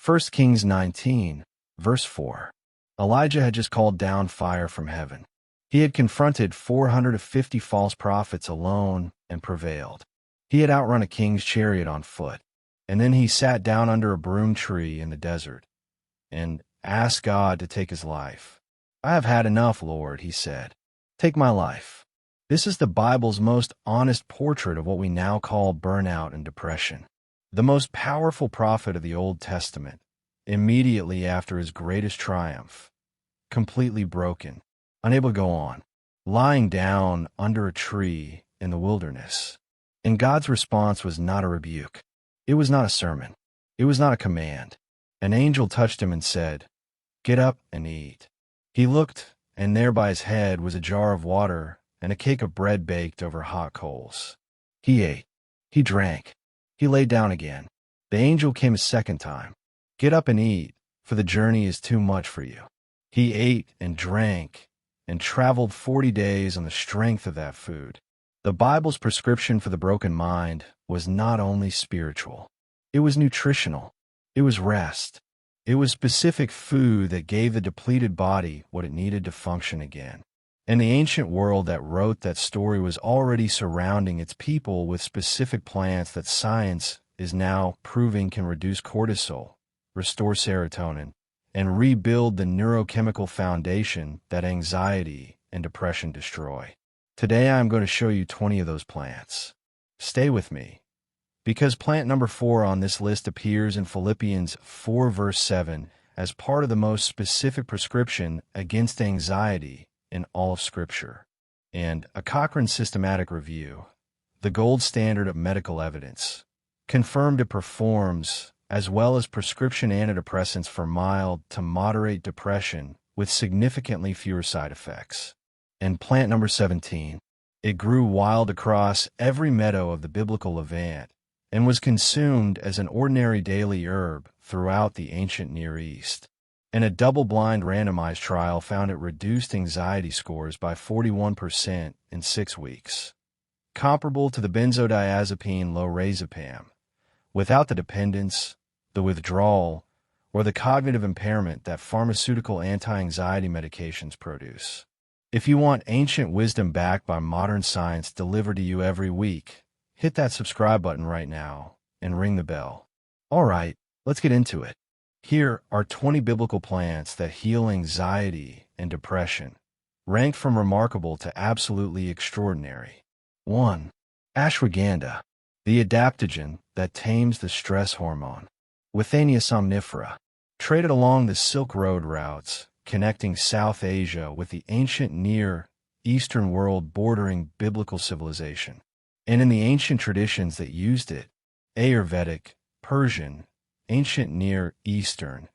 1 Kings 19, verse 4. Elijah had just called down fire from heaven. He had confronted 450 false prophets alone and prevailed. He had outrun a king's chariot on foot. And then he sat down under a broom tree in the desert and asked God to take his life. "I have had enough, Lord," he said. "Take my life." This is the Bible's most honest portrait of what we now call burnout and depression. The most powerful prophet of the Old Testament, immediately after his greatest triumph, completely broken, unable to go on, lying down under a tree in the wilderness. And God's response was not a rebuke. It was not a sermon. It was not a command. An angel touched him and said, "Get up and eat." He looked, and there by his head was a jar of water and a cake of bread baked over hot coals. He ate. He drank. He lay down again. The angel came a second time. "Get up and eat, for the journey is too much for you." He ate and drank and traveled 40 days on the strength of that food. The Bible's prescription for the broken mind was not only spiritual. It was nutritional. It was rest. It was specific food that gave the depleted body what it needed to function again. And the ancient world that wrote that story was already surrounding its people with specific plants that science is now proving can reduce cortisol, restore serotonin, and rebuild the neurochemical foundation that anxiety and depression destroy. Today I'm going to show you 20 of those plants. Stay with me, because plant number 4 on this list appears in Philippians 4 verse 7 as part of the most specific prescription against anxiety in all of Scripture. And a Cochrane systematic review, the gold standard of medical evidence, confirmed it performs as well as prescription antidepressants for mild to moderate depression with significantly fewer side effects. And plant number 17, it grew wild across every meadow of the biblical Levant and was consumed as an ordinary daily herb throughout the ancient Near East. And a double-blind randomized trial found it reduced anxiety scores by 41% in 6 weeks, comparable to the benzodiazepine Lorazepam, without the dependence, the withdrawal, or the cognitive impairment that pharmaceutical anti-anxiety medications produce. If you want ancient wisdom backed by modern science delivered to you every week, hit that subscribe button right now and ring the bell. All right, let's get into it. Here are 20 biblical plants that heal anxiety and depression, ranked from remarkable to absolutely extraordinary. 1. Ashwagandha, the adaptogen that tames the stress hormone. Withania somnifera, traded along the Silk Road routes, connecting South Asia with the ancient Near Eastern world bordering biblical civilization. And in the ancient traditions that used it, Ayurvedic, Persian, ancient Near Eastern,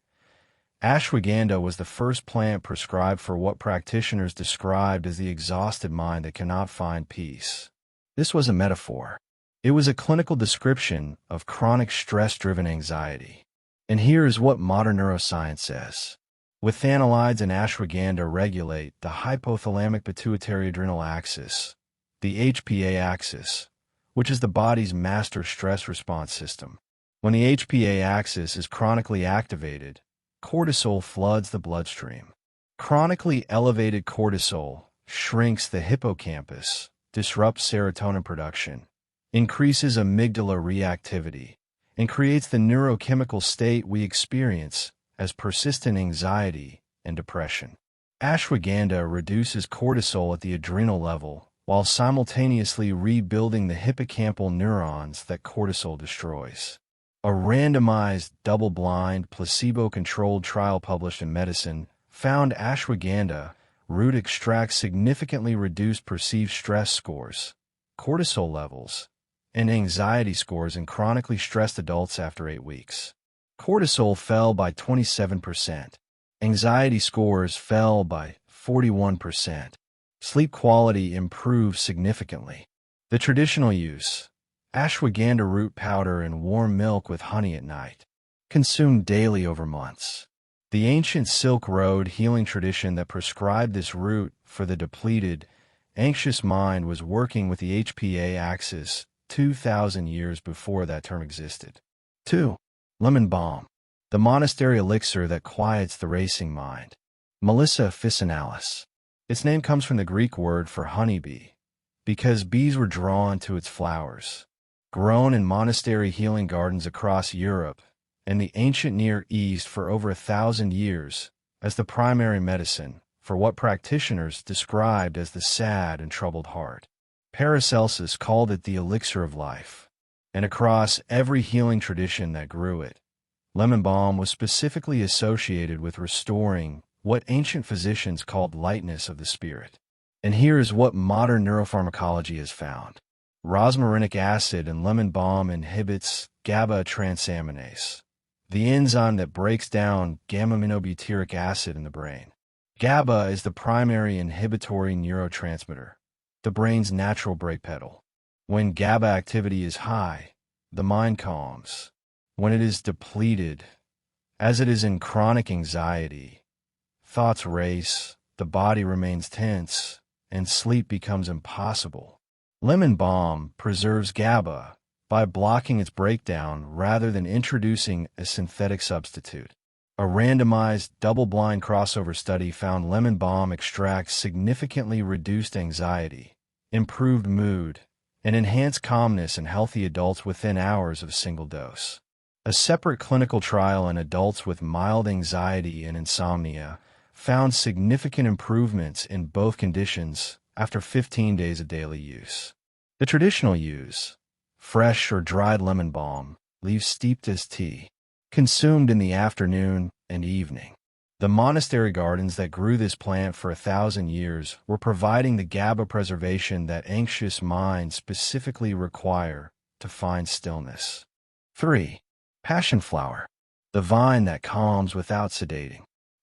ashwagandha was the first plant prescribed for what practitioners described as the exhausted mind that cannot find peace. This was a metaphor. It was a clinical description of chronic stress-driven anxiety. And here is what modern neuroscience says. Withanolides and ashwagandha regulate the hypothalamic pituitary adrenal axis, the HPA axis, which is the body's master stress response system. When the HPA axis is chronically activated, cortisol floods the bloodstream. Chronically elevated cortisol shrinks the hippocampus, disrupts serotonin production, increases amygdala reactivity, and creates the neurochemical state we experience as persistent anxiety and depression. Ashwagandha reduces cortisol at the adrenal level while simultaneously rebuilding the hippocampal neurons that cortisol destroys. A randomized, double-blind, placebo-controlled trial published in Medicine found ashwagandha root extracts significantly reduced perceived stress scores, cortisol levels, and anxiety scores in chronically stressed adults after 8 weeks. Cortisol fell by 27%. Anxiety scores fell by 41%. Sleep quality improved significantly. The traditional use, ashwagandha root powder in warm milk with honey at night, consumed daily over months. The ancient Silk Road healing tradition that prescribed this root for the depleted, anxious mind was working with the HPA axis 2,000 years before that term existed. 2. Lemon Balm, the monastery elixir that quiets the racing mind. Melissa officinalis. Its name comes from the Greek word for honeybee, because bees were drawn to its flowers. Grown in monastery healing gardens across Europe and the ancient Near East for over 1,000 years as the primary medicine for what practitioners described as the sad and troubled heart. Paracelsus called it the elixir of life, and across every healing tradition that grew it, lemon balm was specifically associated with restoring what ancient physicians called lightness of the spirit. And here is what modern neuropharmacology has found. Rosmarinic acid in lemon balm inhibits GABA transaminase, the enzyme that breaks down gamma-aminobutyric acid in the brain. GABA is the primary inhibitory neurotransmitter, the brain's natural brake pedal. When GABA activity is high, the mind calms. When it is depleted, as it is in chronic anxiety, thoughts race, the body remains tense, and sleep becomes impossible. Lemon balm preserves GABA by blocking its breakdown rather than introducing a synthetic substitute. A randomized, double-blind crossover study found lemon balm extracts significantly reduced anxiety, improved mood, and enhanced calmness in healthy adults within hours of a single dose. A separate clinical trial in adults with mild anxiety and insomnia found significant improvements in both conditions after 15 days of daily use. The traditional use, fresh or dried lemon balm, leaves steeped as tea, consumed in the afternoon and evening. The monastery gardens that grew this plant for 1,000 years were providing the GABA preservation that anxious minds specifically require to find stillness. 3. Passionflower, the vine that calms without sedating.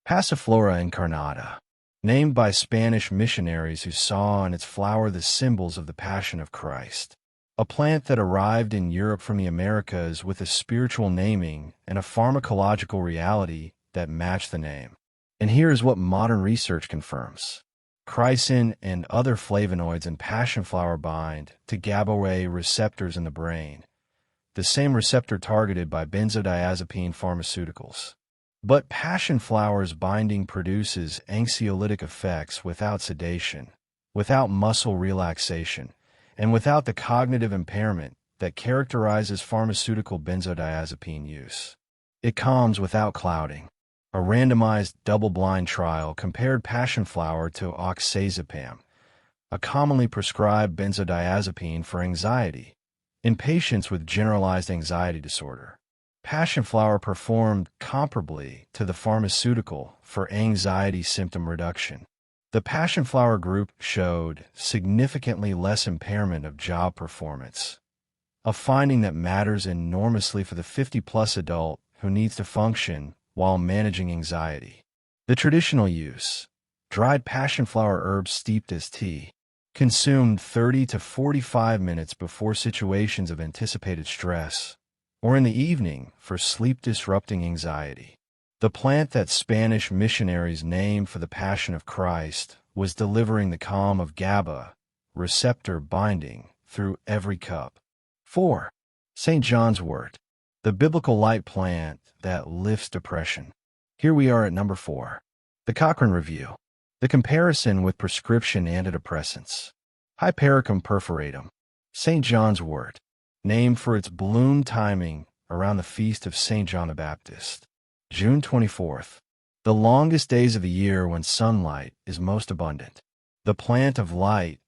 Passiflora incarnata, named by Spanish missionaries who saw in its flower the symbols of the Passion of Christ. A plant that arrived in Europe from the Americas with a spiritual naming and a pharmacological reality that matched the name. And here is what modern research confirms. Chrysin and other flavonoids in passionflower bind to GABA-A receptors in the brain, the same receptor targeted by benzodiazepine pharmaceuticals. But passionflower's binding produces anxiolytic effects without sedation, without muscle relaxation, and without the cognitive impairment that characterizes pharmaceutical benzodiazepine use. It calms without clouding. A randomized double-blind trial compared passionflower to oxazepam, a commonly prescribed benzodiazepine for anxiety, in patients with generalized anxiety disorder. Passionflower performed comparably to the pharmaceutical for anxiety symptom reduction. The passionflower group showed significantly less impairment of job performance, a finding that matters enormously for the 50-plus adult who needs to function while managing anxiety. The traditional use, dried passionflower herbs steeped as tea, consumed 30 to 45 minutes before situations of anticipated stress, or in the evening for sleep-disrupting anxiety. The plant that Spanish missionaries named for the Passion of Christ was delivering the calm of GABA receptor binding through every cup. 4. St. John's wort, the biblical light plant that lifts depression. Here we are at number 4. The Cochrane Review. The comparison with prescription antidepressants. Hypericum perforatum. St. John's wort, named for its bloom timing around the feast of St. John the Baptist. June 24th, the longest days of the year when sunlight is most abundant. The plant of light,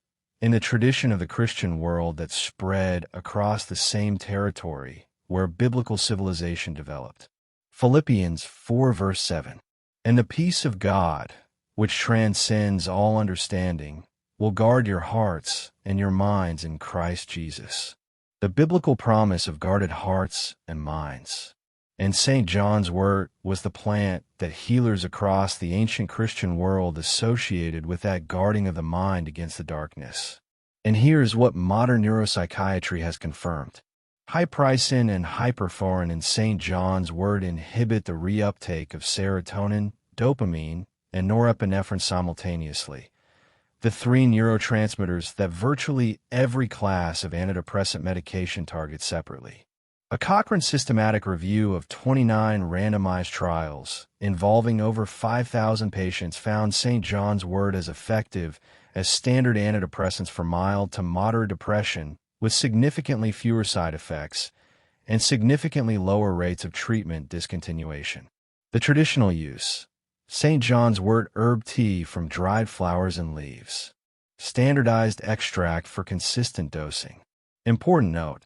in the tradition of the Christian world that spread across the same territory where biblical civilization developed. Philippians 4 verse 7. And the peace of God, which transcends all understanding, will guard your hearts and your minds in Christ Jesus. The biblical promise of guarded hearts and minds. And St. John's wort was the plant that healers across the ancient Christian world associated with that guarding of the mind against the darkness. And here's what modern neuropsychiatry has confirmed. Hypericin and hyperforin in St. John's wort inhibit the reuptake of serotonin, dopamine, and norepinephrine simultaneously, the 3 neurotransmitters that virtually every class of antidepressant medication targets separately. A Cochrane systematic review of 29 randomized trials involving over 5,000 patients found St. John's wort as effective as standard antidepressants for mild to moderate depression with significantly fewer side effects and significantly lower rates of treatment discontinuation. The traditional use: St. John's wort herb tea from dried flowers and leaves. Standardized extract for consistent dosing. Important note: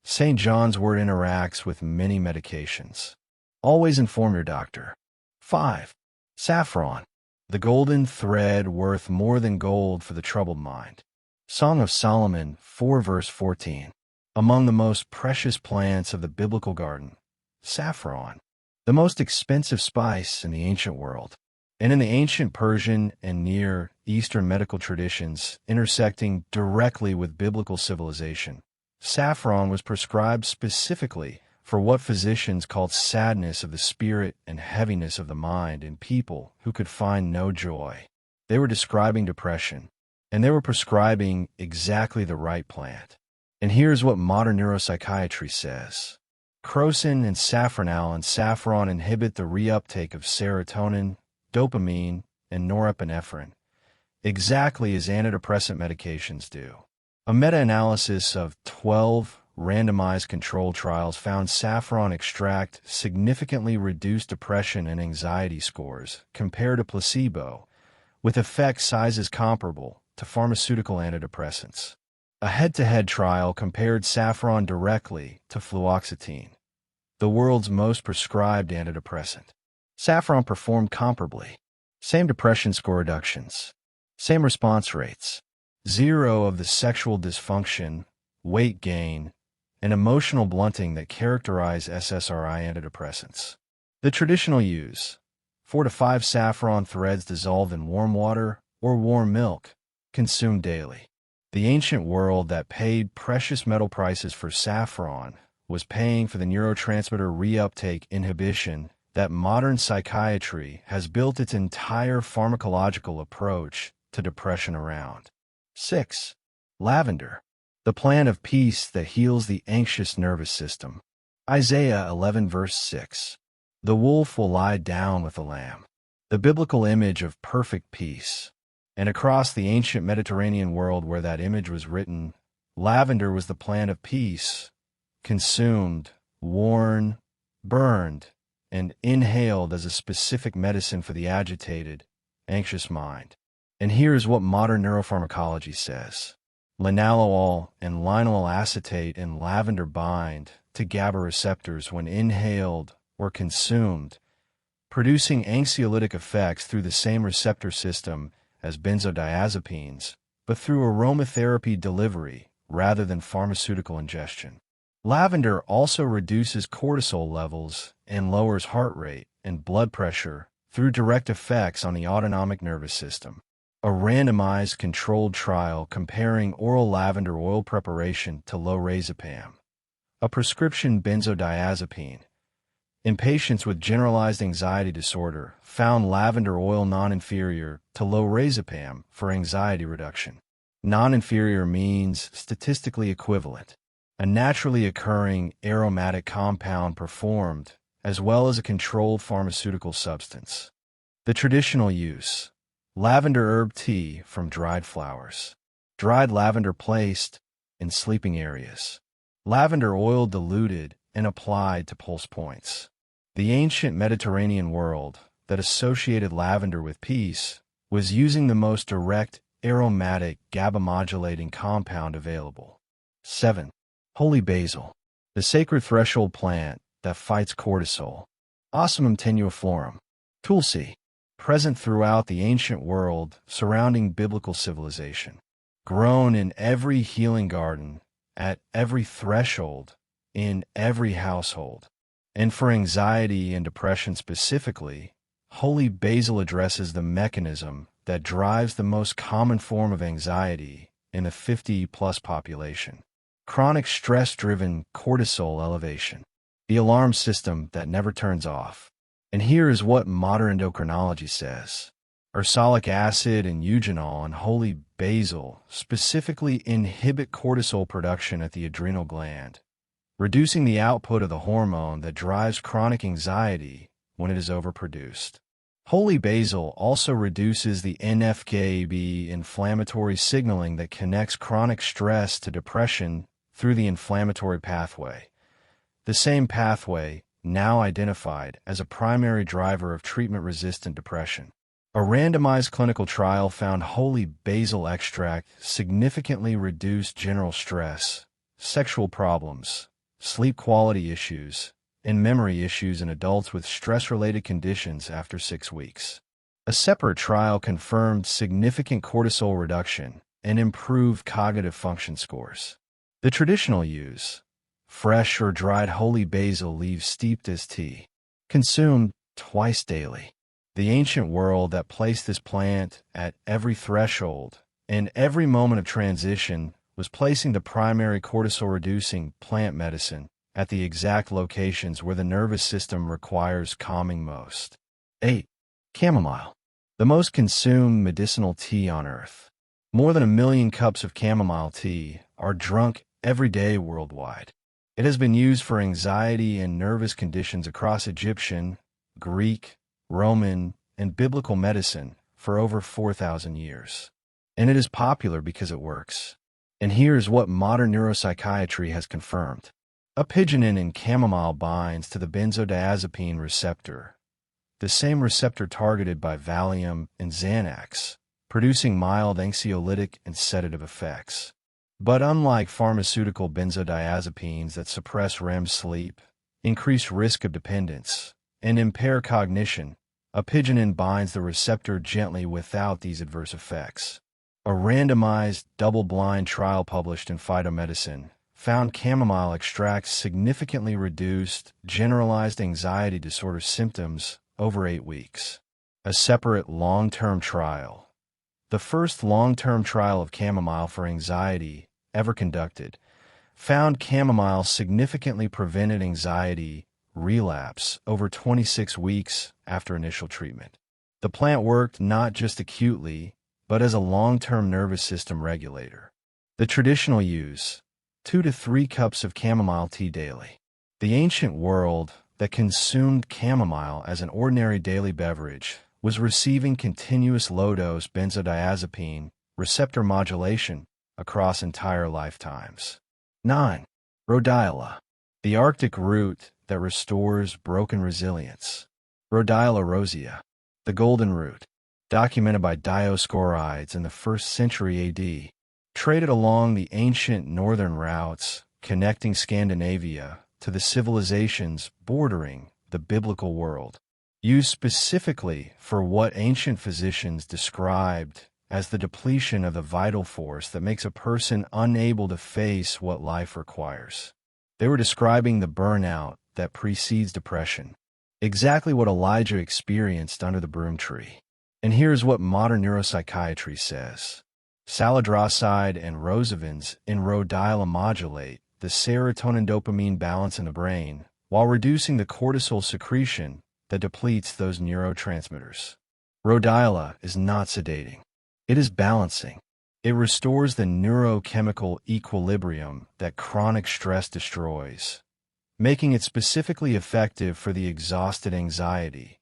St. John's wort interacts with many medications. Always inform your doctor. 5. Saffron, the golden thread worth more than gold for the troubled mind. Song of Solomon 4 verse 14. Among the most precious plants of the biblical garden, saffron, the most expensive spice in the ancient world, and in the ancient Persian and Near Eastern medical traditions intersecting directly with biblical civilization, saffron was prescribed specifically for what physicians called sadness of the spirit and heaviness of the mind in people who could find no joy. They were describing depression, and they were prescribing exactly the right plant. And here's what modern neuropsychiatry says. Crocin and safranal and saffron inhibit the reuptake of serotonin, dopamine, and norepinephrine, exactly as antidepressant medications do. A meta-analysis of 12 randomized controlled trials found saffron extract significantly reduced depression and anxiety scores compared to placebo, with effect sizes comparable to pharmaceutical antidepressants. A head-to-head trial compared saffron directly to fluoxetine, the world's most prescribed antidepressant. Saffron performed comparably. Same depression score reductions. Same response rates. Zero of the sexual dysfunction, weight gain, and emotional blunting that characterize SSRI antidepressants. The traditional use: 4 to 5 saffron threads dissolved in warm water or warm milk, consumed daily. The ancient world that paid precious metal prices for saffron was paying for the neurotransmitter reuptake inhibition that modern psychiatry has built its entire pharmacological approach to depression around. 6. Lavender, the plant of peace that heals the anxious nervous system. Isaiah 11 verse 6. The wolf will lie down with the lamb, the biblical image of perfect peace. And across the ancient Mediterranean world where that image was written, lavender was the plant of peace, consumed, worn, burned, and inhaled as a specific medicine for the agitated, anxious mind. And here's what modern neuropharmacology says. Linalool and linalool acetate in lavender bind to GABA receptors when inhaled or consumed, producing anxiolytic effects through the same receptor system as benzodiazepines, but through aromatherapy delivery rather than pharmaceutical ingestion. Lavender also reduces cortisol levels and lowers heart rate and blood pressure through direct effects on the autonomic nervous system. A randomized controlled trial comparing oral lavender oil preparation to Lorazepam, a prescription benzodiazepine, in patients with generalized anxiety disorder found lavender oil non-inferior to Lorazepam for anxiety reduction. Non-inferior means statistically equivalent, a naturally occurring aromatic compound performed, as well as a controlled pharmaceutical substance. The traditional use: lavender herb tea from dried flowers. Dried lavender placed in sleeping areas. Lavender oil diluted and applied to pulse points. The ancient Mediterranean world that associated lavender with peace was using the most direct aromatic GABA-modulating compound available. 7. Holy Basil, the sacred threshold plant that fights cortisol. Ocimum tenuiflorum. Tulsi, present throughout the ancient world surrounding biblical civilization. Grown in every healing garden, at every threshold, in every household. And for anxiety and depression specifically, Holy Basil addresses the mechanism that drives the most common form of anxiety in the 50-plus population: chronic stress-driven cortisol elevation, the alarm system that never turns off. And here is what modern endocrinology says. Ursolic acid and eugenol and holy basil specifically inhibit cortisol production at the adrenal gland, reducing the output of the hormone that drives chronic anxiety when it is overproduced. Holy Basil also reduces the NF-κB inflammatory signaling that connects chronic stress to depression through the inflammatory pathway. The same pathway, now identified as a primary driver of treatment-resistant depression. A randomized clinical trial found Holy Basil extract significantly reduced general stress, sexual problems, sleep quality issues, and memory issues in adults with stress-related conditions after 6 weeks. A separate trial confirmed significant cortisol reduction and improved cognitive function scores. The traditional use, fresh or dried holy basil leaves steeped as tea, consumed twice daily. The ancient world that placed this plant at every threshold and every moment of transition was placing the primary cortisol-reducing plant medicine at the exact locations where the nervous system requires calming most. 8. Chamomile. The most consumed medicinal tea on earth. More than 1 million cups of chamomile tea are drunk every day worldwide. It has been used for anxiety and nervous conditions across Egyptian, Greek, Roman, and biblical medicine for over 4,000 years. And it is popular because it works. And here's what modern neuropsychiatry has confirmed. Apigenin in chamomile binds to the benzodiazepine receptor, the same receptor targeted by Valium and Xanax, producing mild anxiolytic and sedative effects. But unlike pharmaceutical benzodiazepines that suppress REM sleep, increase risk of dependence, and impair cognition, apigenin binds the receptor gently without these adverse effects. A randomized, double-blind trial published in Phytomedicine found chamomile extracts significantly reduced generalized anxiety disorder symptoms over 8 weeks. A separate long-term trial, the first long-term trial of chamomile for anxiety ever conducted, found chamomile significantly prevented anxiety relapse over 26 weeks after initial treatment. The plant worked not just acutely, but as a long-term nervous system regulator. The traditional use, 2 to 3 cups of chamomile tea daily. The ancient world that consumed chamomile as an ordinary daily beverage was receiving continuous low-dose benzodiazepine receptor modulation across entire lifetimes. 9. Rhodiola. The Arctic root that restores broken resilience. Rhodiola rosea. The golden root, documented by Dioscorides in the 1st century AD, traded along the ancient northern routes connecting Scandinavia to the civilizations bordering the biblical world, used specifically for what ancient physicians described as the depletion of the vital force that makes a person unable to face what life requires. They were describing the burnout that precedes depression, exactly what Elijah experienced under the broom tree. And here's what modern neuropsychiatry says. Salidroside and rosavins in rhodiola modulate the serotonin-dopamine balance in the brain while reducing the cortisol secretion that depletes those neurotransmitters. Rhodiola is not sedating. It is balancing. It restores the neurochemical equilibrium that chronic stress destroys, making it specifically effective for the exhausted anxiety,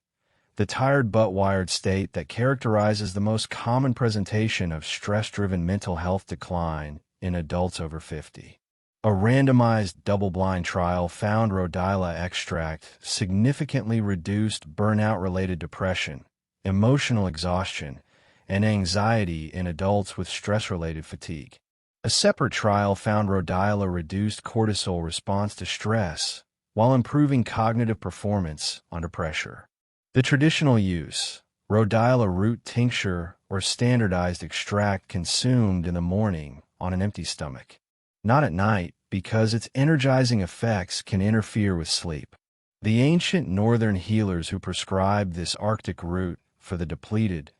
the tired but wired state that characterizes the most common presentation of stress-driven mental health decline in adults over 50. A randomized double-blind trial found rhodiola extract significantly reduced burnout-related depression, emotional exhaustion, and anxiety in adults with stress-related fatigue. A separate trial found rhodiola reduced cortisol response to stress while improving cognitive performance under pressure. The traditional use, rhodiola root tincture or standardized extract consumed in the morning on an empty stomach, not at night because its energizing effects can interfere with sleep. The ancient northern healers who prescribed this Arctic root for the depleted,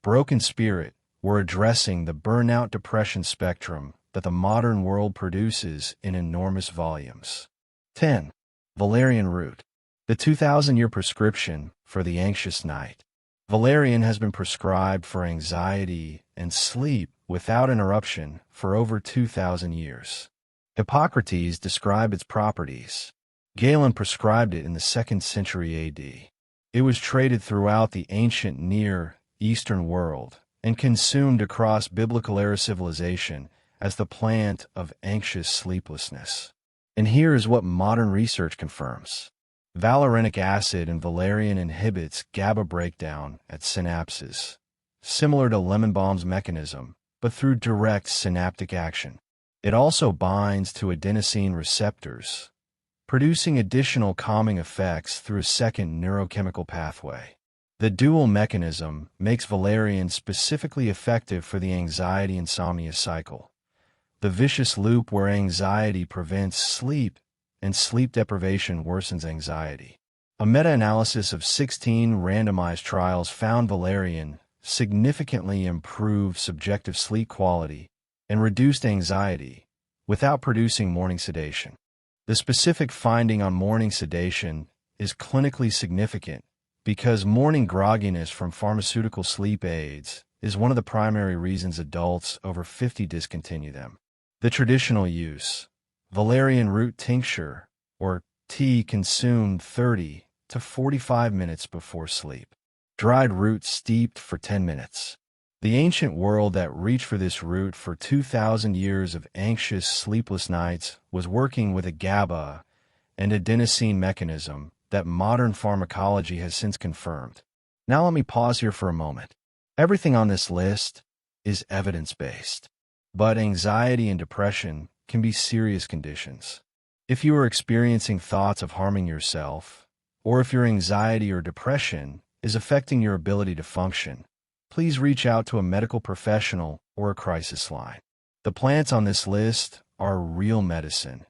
broken spirit were addressing the burnout depression spectrum that the modern world produces in enormous volumes. 10. Valerian root. The 2,000-year prescription for the anxious night. Valerian has been prescribed for anxiety and sleep without interruption for over 2,000 years. Hippocrates described its properties. Galen prescribed it in the 2nd century AD. It was traded throughout the ancient Near Eastern world and consumed across biblical era civilization as the plant of anxious sleeplessness. And here is what modern research confirms. Valerianic acid and Valerian inhibits GABA breakdown at synapses, similar to Lemon Balm's mechanism, but through direct synaptic action. It also binds to adenosine receptors, producing additional calming effects through a second neurochemical pathway. The dual mechanism makes Valerian specifically effective for the anxiety-insomnia cycle, the vicious loop where anxiety prevents sleep and sleep deprivation worsens anxiety. A meta-analysis of 16 randomized trials found Valerian significantly improved subjective sleep quality and reduced anxiety without producing morning sedation. The specific finding on morning sedation is clinically significant because morning grogginess from pharmaceutical sleep aids is one of the primary reasons adults over 50 discontinue them. The traditional use: valerian root tincture, or tea consumed 30 to 45 minutes before sleep. Dried root steeped for 10 minutes. The ancient world that reached for this root for 2,000 years of anxious, sleepless nights was working with a GABA and adenosine mechanism that modern pharmacology has since confirmed. Now let me pause here for a moment. Everything on this list is evidence-based, but anxiety and depression can be serious conditions. If you are experiencing thoughts of harming yourself, or if your anxiety or depression is affecting your ability to function, please reach out to a medical professional or a crisis line. The plants on this list are real medicine,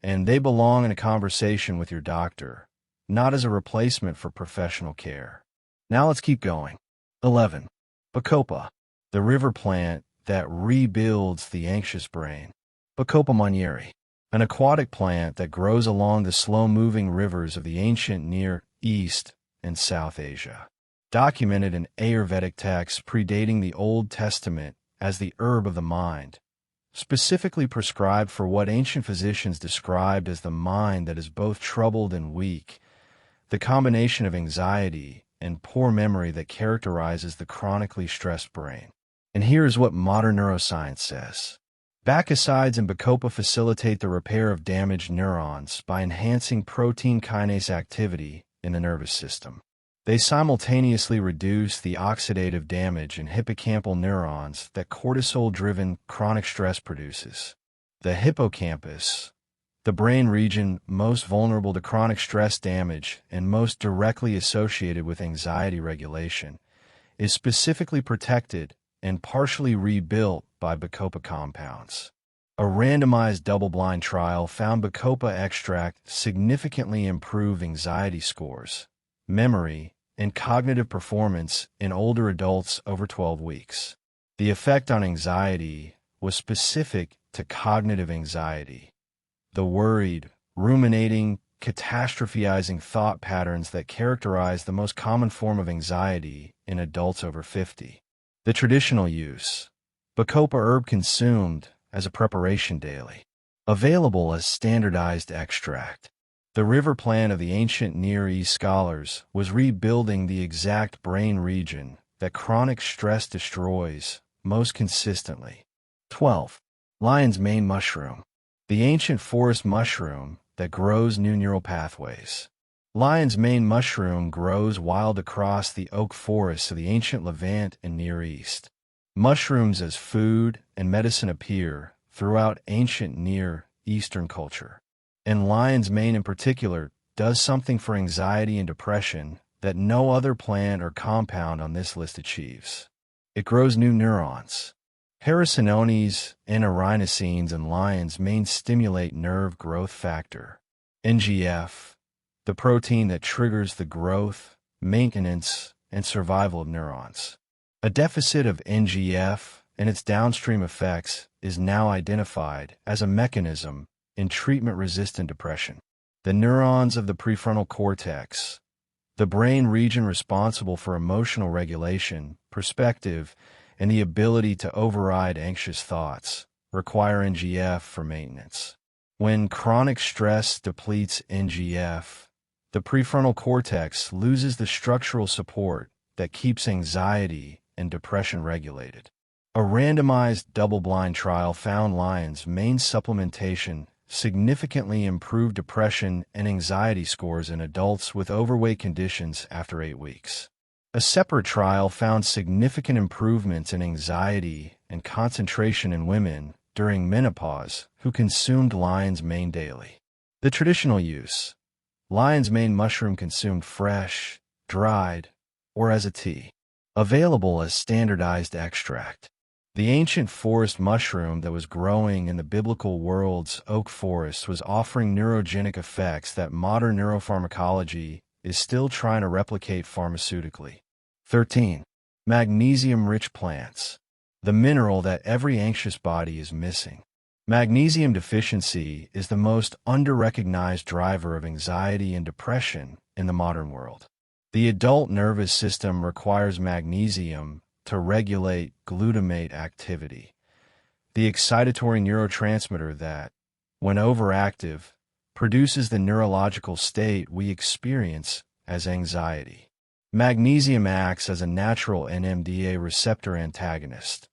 and they belong in a conversation with your doctor, not as a replacement for professional care. Now let's keep going. 11. Bacopa, the river plant that rebuilds the anxious brain. Bacopa monnieri, an aquatic plant that grows along the slow-moving rivers of the ancient Near East and South Asia. Documented in Ayurvedic texts predating the Old Testament as the herb of the mind, specifically prescribed for what ancient physicians described as the mind that is both troubled and weak, the combination of anxiety and poor memory that characterizes the chronically stressed brain. And here is what modern neuroscience says. Bacosides and Bacopa facilitate the repair of damaged neurons by enhancing protein kinase activity in the nervous system. They simultaneously reduce the oxidative damage in hippocampal neurons that cortisol-driven chronic stress produces. The hippocampus, the brain region most vulnerable to chronic stress damage and most directly associated with anxiety regulation, is specifically protected and partially rebuilt by Bacopa compounds. A randomized double-blind trial found Bacopa extract significantly improved anxiety scores, memory, and cognitive performance in older adults over 12 weeks. The effect on anxiety was specific to cognitive anxiety, the worried, ruminating, catastrophizing thought patterns that characterize the most common form of anxiety in adults over 50. The traditional use: Bacopa herb consumed as a preparation daily. Available as standardized extract. The river plant of the ancient Near East scholars was rebuilding the exact brain region that chronic stress destroys most consistently. 12. Lion's mane mushroom, the ancient forest mushroom that grows new neural pathways. Lion's mane mushroom grows wild across the oak forests of the ancient Levant and Near East. Mushrooms as food and medicine appear throughout ancient Near Eastern culture. And lion's mane in particular does something for anxiety and depression that no other plant or compound on this list achieves. It grows new neurons. Hericinones and erinacines in lion's mane stimulate nerve growth factor, NGF, the protein that triggers the growth, maintenance, and survival of neurons. A deficit of NGF and its downstream effects is now identified as a mechanism in treatment-resistant depression. The neurons of the prefrontal cortex, the brain region responsible for emotional regulation, perspective, and the ability to override anxious thoughts, require NGF for maintenance. When chronic stress depletes NGF, the prefrontal cortex loses the structural support that keeps anxiety and depression regulated. A randomized double-blind trial found Lion's main supplementation significantly improved depression and anxiety scores in adults with overweight conditions after 8 weeks. A separate trial found significant improvements in anxiety and concentration in women during menopause who consumed Lion's Mane daily. The traditional use: Lion's Mane mushroom consumed fresh, dried, or as a tea. Available as standardized extract. The ancient forest mushroom that was growing in the biblical world's oak forest was offering neurogenic effects that modern neuropharmacology is still trying to replicate pharmaceutically. 13. Magnesium-rich plants. The mineral that every anxious body is missing. Magnesium deficiency is the most under-recognized driver of anxiety and depression in the modern world. The adult nervous system requires magnesium to regulate glutamate activity, the excitatory neurotransmitter that, when overactive, produces the neurological state we experience as anxiety. Magnesium acts as a natural NMDA receptor antagonist,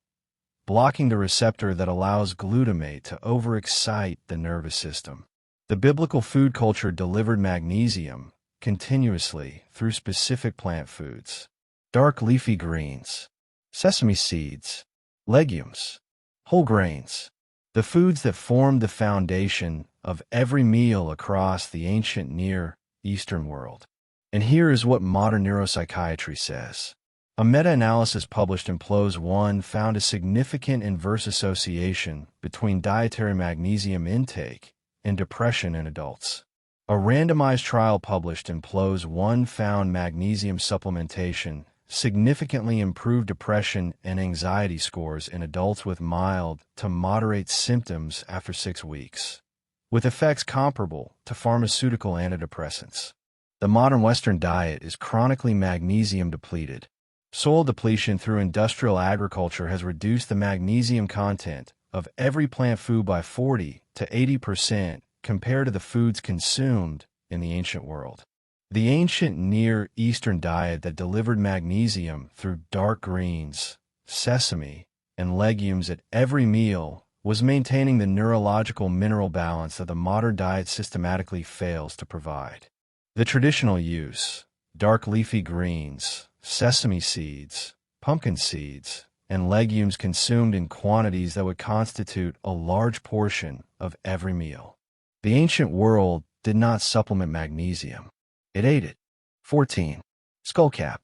blocking the receptor that allows glutamate to overexcite the nervous system. The biblical food culture delivered magnesium continuously through specific plant foods: dark leafy greens, sesame seeds, legumes, whole grains, the foods that formed the foundation of every meal across the ancient Near Eastern world. And here is what modern neuropsychiatry says. A meta-analysis published in PLOS 1 found a significant inverse association between dietary magnesium intake and depression in adults. A randomized trial published in PLOS 1 found magnesium supplementation significantly improved depression and anxiety scores in adults with mild to moderate symptoms after 6 weeks, with effects comparable to pharmaceutical antidepressants. The modern Western diet is chronically magnesium depleted. Soil depletion through industrial agriculture has reduced the magnesium content of every plant food by 40 to 80% compared to the foods consumed in the ancient world. The ancient Near Eastern diet that delivered magnesium through dark greens, sesame, and legumes at every meal was maintaining the neurological mineral balance that the modern diet systematically fails to provide. The traditional use: dark leafy greens, sesame seeds, pumpkin seeds, and legumes consumed in quantities that would constitute a large portion of every meal. The ancient world did not supplement magnesium. It ate it. 14. Skullcap.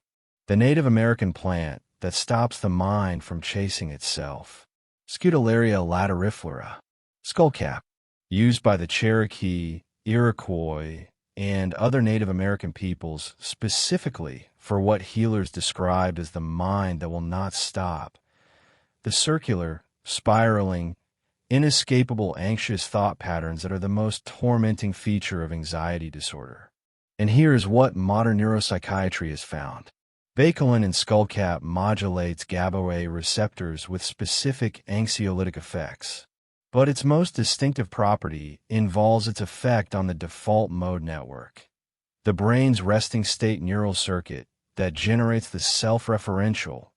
The Native American plant that stops the mind from chasing itself. Scutellaria lateriflora. Skullcap. Used by the Cherokee, Iroquois, and other Native American peoples specifically for what healers described as the mind that will not stop. The circular, spiraling, inescapable anxious thought patterns that are the most tormenting feature of anxiety disorder. And here is what modern neuropsychiatry has found. Bacopa in skullcap modulates GABA receptors with specific anxiolytic effects. But its most distinctive property involves its effect on the default mode network, the brain's resting state neural circuit that generates the self-referential,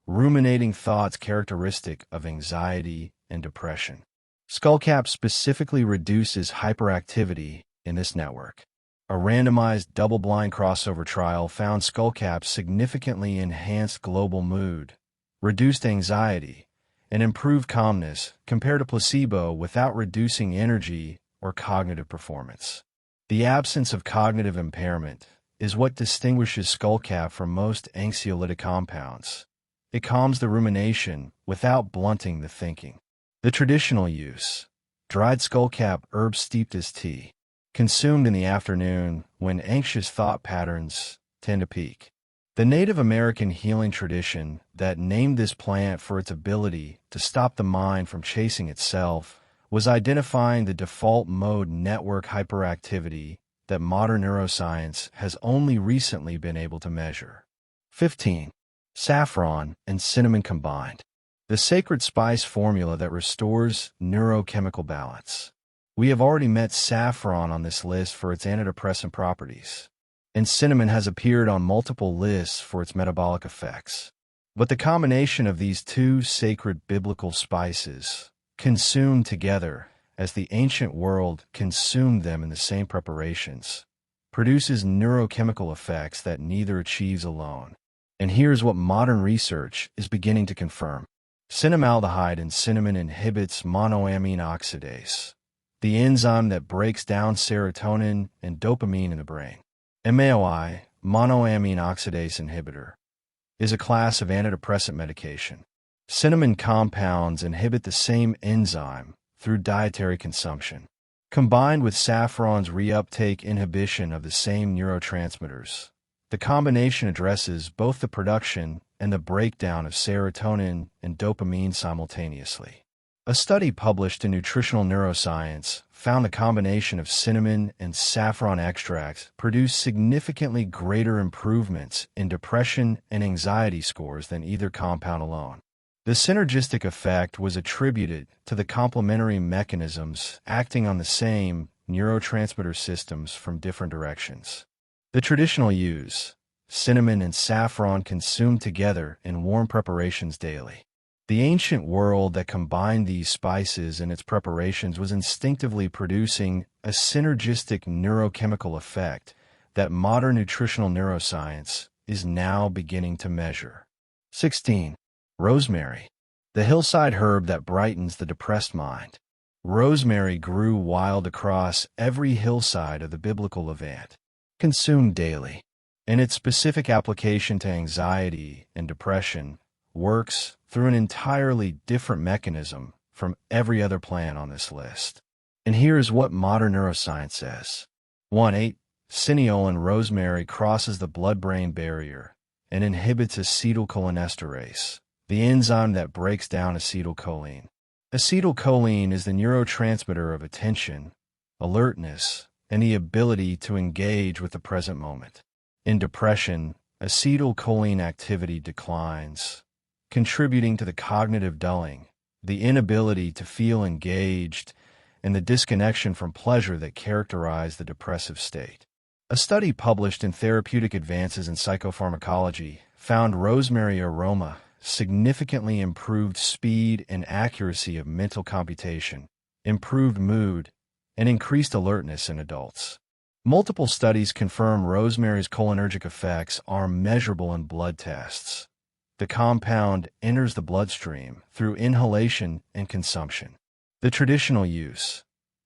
ruminating thoughts characteristic of anxiety and depression. Skullcap specifically reduces hyperactivity in this network. A randomized double-blind crossover trial found skullcap significantly enhanced global mood, reduced anxiety, and improved calmness compared to placebo without reducing energy or cognitive performance. The absence of cognitive impairment is what distinguishes skullcap from most anxiolytic compounds. It calms the rumination without blunting the thinking. The traditional use: dried skullcap herb steeped as tea, consumed in the afternoon when anxious thought patterns tend to peak. The Native American healing tradition that named this plant for its ability to stop the mind from chasing itself was identifying the default mode network hyperactivity that modern neuroscience has only recently been able to measure. 15. Saffron and cinnamon combined. the sacred spice formula that restores neurochemical balance. We have already met saffron on this list for its antidepressant properties, and cinnamon has appeared on multiple lists for its metabolic effects. But the combination of these two sacred biblical spices, consumed together as the ancient world consumed them in the same preparations, produces neurochemical effects that neither achieves alone. And here's what modern research is beginning to confirm. Cinnamaldehyde in cinnamon inhibits monoamine oxidase, the enzyme that breaks down serotonin and dopamine in the brain. MAOI, monoamine oxidase inhibitor, is a class of antidepressant medication. Cinnamon compounds inhibit the same enzyme through dietary consumption. Combined with saffron's reuptake inhibition of the same neurotransmitters, the combination addresses both the production and the breakdown of serotonin and dopamine simultaneously. A study published in Nutritional Neuroscience found the combination of cinnamon and saffron extracts produced significantly greater improvements in depression and anxiety scores than either compound alone. The synergistic effect was attributed to the complementary mechanisms acting on the same neurotransmitter systems from different directions. The traditional use: cinnamon and saffron consumed together in warm preparations daily. The ancient world that combined these spices in its preparations was instinctively producing a synergistic neurochemical effect that modern nutritional neuroscience is now beginning to measure. 16. Rosemary, the hillside herb that brightens the depressed mind. Rosemary grew wild across every hillside of the biblical Levant, consumed daily, and its specific application to anxiety and depression works through an entirely different mechanism from every other plant on this list. And here's what modern neuroscience says. 1. Cineolin rosemary crosses the blood-brain barrier and inhibits acetylcholinesterase, the enzyme that breaks down acetylcholine. Acetylcholine is the neurotransmitter of attention, alertness, and the ability to engage with the present moment. In depression, acetylcholine activity declines, contributing to the cognitive dulling, the inability to feel engaged, and the disconnection from pleasure that characterize the depressive state. A study published in Therapeutic Advances in Psychopharmacology found rosemary aroma significantly improved speed and accuracy of mental computation, improved mood, and increased alertness in adults. Multiple studies confirm rosemary's cholinergic effects are measurable in blood tests. The compound enters the bloodstream through inhalation and consumption. The traditional use: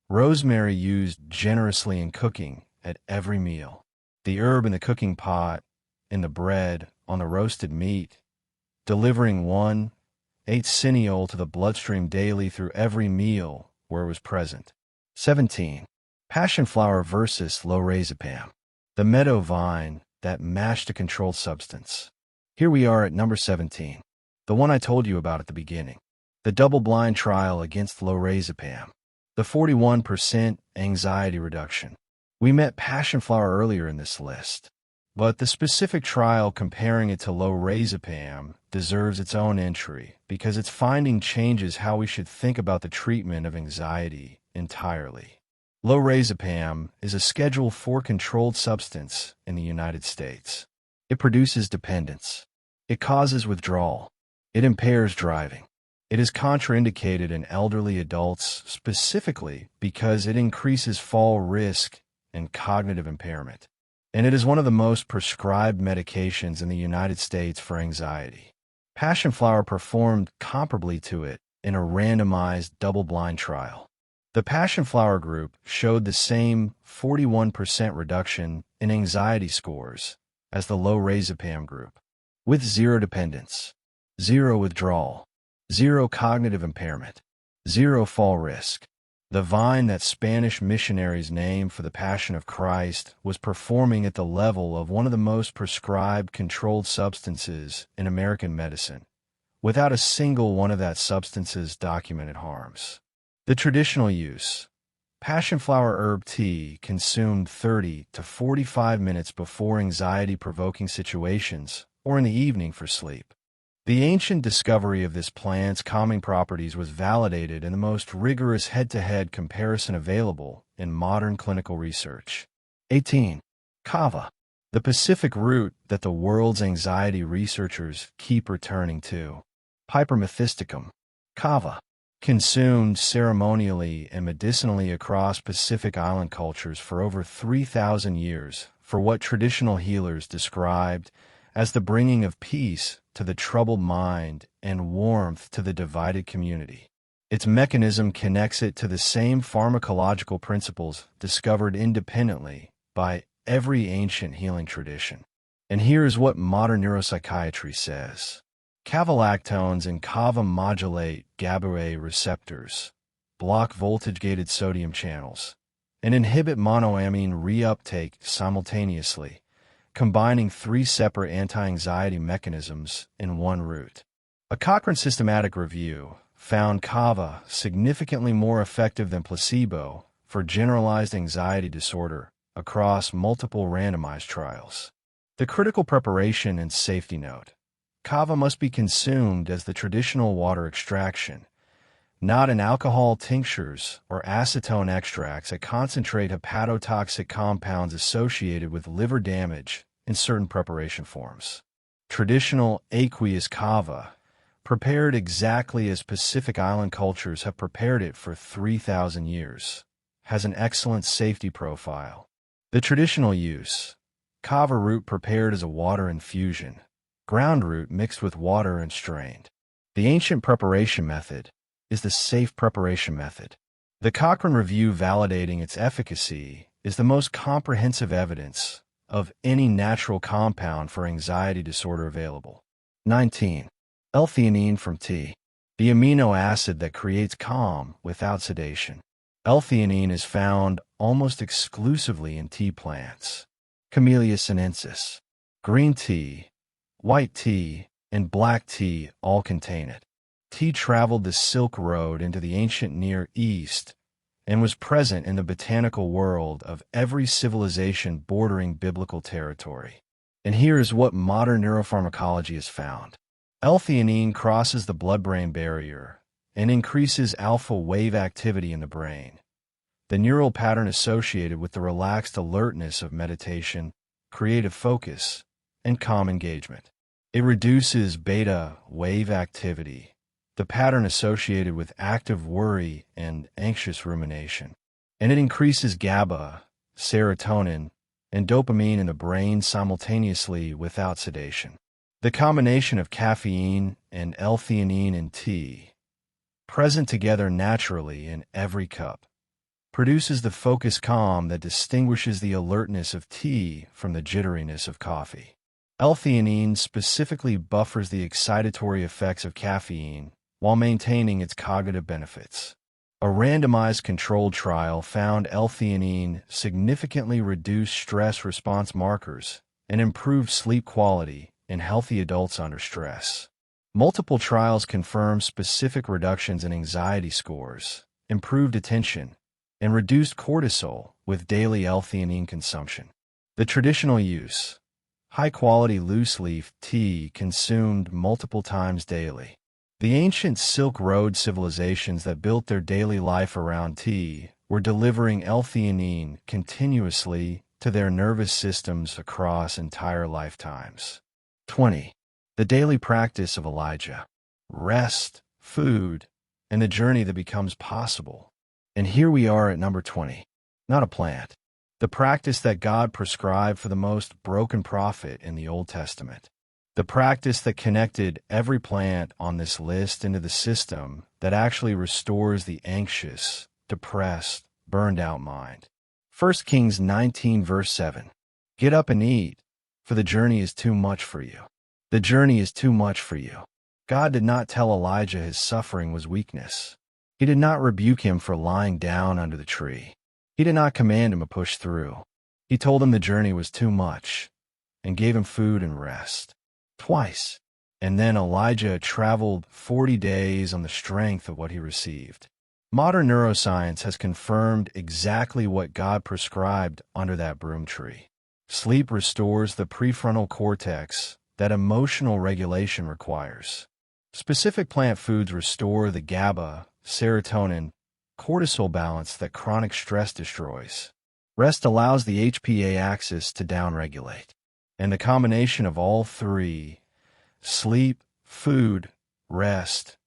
rosemary used generously in cooking at every meal. The herb in the cooking pot, in the bread, on the roasted meat, delivering 1-8 cineol to the bloodstream daily through every meal where it was present. 17. Passionflower versus Lorazepam, the meadow vine that mashed a controlled substance. Here we are at number 17, the one I told you about at the beginning. The double-blind trial against Lorazepam, the 41% anxiety reduction. We met Passionflower earlier in this list, but the specific trial comparing it to Lorazepam deserves its own entry because its finding changes how we should think about the treatment of anxiety entirely. Lorazepam is a Schedule IV controlled substance in the United States. It produces dependence. It causes withdrawal. It impairs driving. It is contraindicated in elderly adults specifically because it increases fall risk and cognitive impairment. And it is one of the most prescribed medications in the United States for anxiety. Passionflower performed comparably to it in a randomized double-blind trial. The Passionflower group showed the same 41% reduction in anxiety scores as the Lorazepam group, with 0 dependence, 0 withdrawal, 0 cognitive impairment, 0 fall risk. The vine that Spanish missionaries named for the Passion of Christ was performing at the level of one of the most prescribed controlled substances in American medicine, without a single one of that substance's documented harms. The traditional use: Passionflower herb tea consumed 30 to 45 minutes before anxiety-provoking situations or in the evening for sleep. The ancient discovery of this plant's calming properties was validated in the most rigorous head-to-head comparison available in modern clinical research. 18. Kava, the Pacific root that the world's anxiety researchers keep returning to. Piper methysticum. Kava, consumed ceremonially and medicinally across Pacific Island cultures for over 3,000 years for what traditional healers described as the bringing of peace to the troubled mind and warmth to the divided community. Its mechanism connects it to the same pharmacological principles discovered independently by every ancient healing tradition. And here's what modern neuropsychiatry says. Kavalactones and kava modulate GABA receptors, block voltage-gated sodium channels, and inhibit monoamine reuptake simultaneously, combining 3 separate anti-anxiety mechanisms in one root. A Cochrane systematic review found kava significantly more effective than placebo for generalized anxiety disorder across multiple randomized trials. The critical preparation and safety note. Kava must be consumed as the traditional water extraction, not in alcohol tinctures or acetone extracts that concentrate hepatotoxic compounds associated with liver damage in certain preparation forms. Traditional aqueous kava, prepared exactly as Pacific Island cultures have prepared it for 3,000 years, has an excellent safety profile. The traditional use. Kava root prepared as a water infusion, ground root mixed with water and strained. The ancient preparation method is the safe preparation method. The Cochrane review validating its efficacy is the most comprehensive evidence of any natural compound for anxiety disorder available. 19. L-Theanine from tea, the amino acid that creates calm without sedation. L-Theanine is found almost exclusively in tea plants. Camellia sinensis. Green tea, white tea, and black tea all contain it. Tea traveled the Silk Road into the ancient Near East and was present in the botanical world of every civilization bordering biblical territory. And here is what modern neuropharmacology has found. L-Theanine crosses the blood-brain barrier and increases alpha wave activity in the brain, the neural pattern associated with the relaxed alertness of meditation, creative focus, and calm engagement. It reduces beta wave activity, the pattern associated with active worry and anxious rumination, and it increases GABA, serotonin, and dopamine in the brain simultaneously without sedation. The combination of caffeine and L-Theanine in tea, present together naturally in every cup, produces the focused calm that distinguishes the alertness of tea from the jitteriness of coffee. L-Theanine specifically buffers the excitatory effects of caffeine while maintaining its cognitive benefits. A randomized controlled trial found L-Theanine significantly reduced stress response markers and improved sleep quality in healthy adults under stress. Multiple trials confirmed specific reductions in anxiety scores, improved attention, and reduced cortisol with daily L-Theanine consumption. The traditional use. High-quality loose-leaf tea consumed multiple times daily. The ancient Silk Road civilizations that built their daily life around tea were delivering L-Theanine continuously to their nervous systems across entire lifetimes. 20. The daily practice of Elijah. Rest, food, and the journey that becomes possible. And here we are at number 20. Not a plant. The practice that God prescribed for the most broken prophet in the Old Testament. The practice that connected every plant on this list into the system that actually restores the anxious, depressed, burned-out mind. 1 Kings 19 verse 7. Get up and eat, for the journey is too much for you. The journey is too much for you. God did not tell Elijah his suffering was weakness. He did not rebuke him for lying down under the tree. He did not command him to push through. He told him the journey was too much and gave him food and rest. Twice. And then Elijah traveled 40 days on the strength of what he received. Modern neuroscience has confirmed exactly what God prescribed under that broom tree. Sleep restores the prefrontal cortex that emotional regulation requires. Specific plant foods restore the GABA, serotonin, cortisol balance that chronic stress destroys. Rest allows the HPA axis to downregulate. And the combination of all three, sleep, food, rest,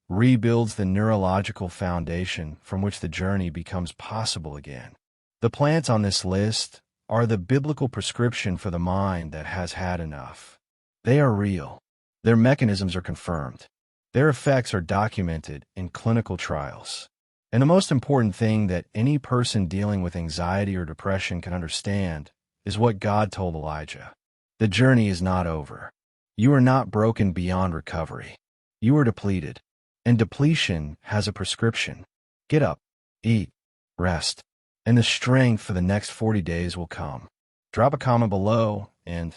rebuilds the neurological foundation from which the journey becomes possible again. The plants on this list are the biblical prescription for the mind that has had enough. They are real. Their mechanisms are confirmed. Their effects are documented in clinical trials. And the most important thing that any person dealing with anxiety or depression can understand is what God told Elijah. The journey is not over. You are not broken beyond recovery. You are depleted. And depletion has a prescription. Get up, eat, rest, and the strength for the next 40 days will come. Drop a comment below and